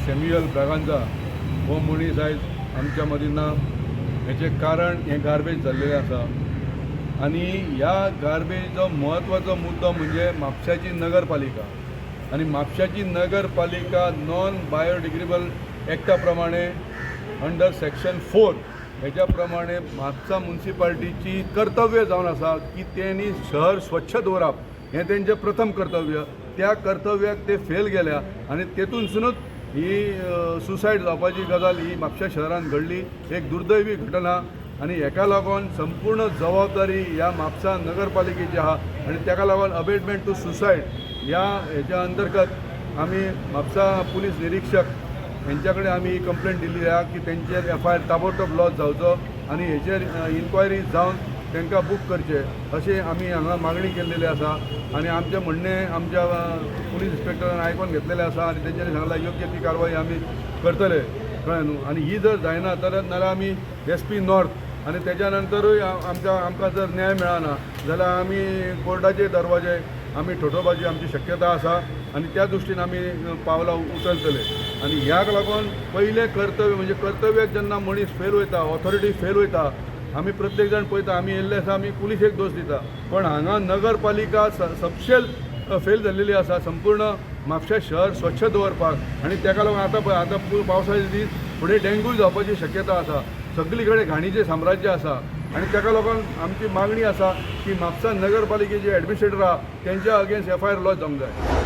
Samuel Braganza हो मनीस आयज आमच्या मदीं ना। हेचें कारण हें गार्बेज जाल्लेलें आसा आनी ह्या गार्बेजचो म्हत्वाचो मुद्दो म्हणजे म्हापशाची नगरपालिका। आनी म्हापशाची नगरपालिका नॉन बायोडिग्रेडेबल एक्टा प्रमाणे अंडर सेक्शन 4 हेच्या प्रमाणे म्हापसा म्युनिसिपालिटीची कर्तव्य जावन आसा की तेणी शहर स्वच्छ दवरप हें तेंचें प्रथम कर्तव्य। त्या कर्तव्याक ते फेल गेल्या आनी तेतूनसूनच ही सुसायड जावपाची गजाल ही म्हापशा शहरान घडली, एक दुर्दैवी घटना। आनी हेका लागून संपूर्ण जबाबदारी ह्या म्हापसा नगरपालिकेची आहा आनी तेका लागून अबेटमेंट टू सुसायड ह्या हेच्या अंतर्गत आमी म्हापसा पुलीस निरीक्षक हेंच्या कडेन आमी कंप्लेंट दिल्ली आहा की तेंचेर FIR ताबडतोब लॉज जावचो आनी हेचेर इन्क्वायरी जावन तांकां बूक करचे अशें आमी हांगा मागणी केल्लेली आसा। आनी आमचें म्हणणें आमच्या पुलीस इन्स्पेक्टरान आयकून घेतलेलें आसा आनी तेंच्यांनी सांगलां योग्य ती कारवाई आमी करतले, कळ्ळें न्हू। आनी ही जर जायना जाल्यार आमी SP नॉर्थ आनी तेच्या नंतरूय आमकां जर न्याय मेळना जाल्यार आमी कोर्टाचे दरवाजे आमी ठोठोवपाची आमची शक्यता आसा आनी त्या दृश्टीन आमी पावलां उचलतले। आनी ह्याक लागून पयलें कर्तव्य म्हणजे कर्तव्याक जेन्ना मनीस फेल वयता, ऑथॉरिटी फेल वयता, आमी प्रत्येक जाण पळयता, आमी येयल्ले आसा आमी पुलिसेक दोश दिता, पण हांगा नगरपालिका सबशेल फेल जाल्लेली आसा संपूर्ण म्हापशा शहर स्वच्छ दवरपाक। आनी तेका लागून आतां पावसाचे दीस फुडें डेंगू जावपाची शक्यता आसा, सगळी कडेन घाणीचें साम्राज्य आसा आनी तेका लागून आमची मागणी आसा की म्हापसा नगरपालिकेचे एडमिनिस्ट्रेटर आहा तेंच्या अगेन्स्ट FIR लॉज जावंक जाय।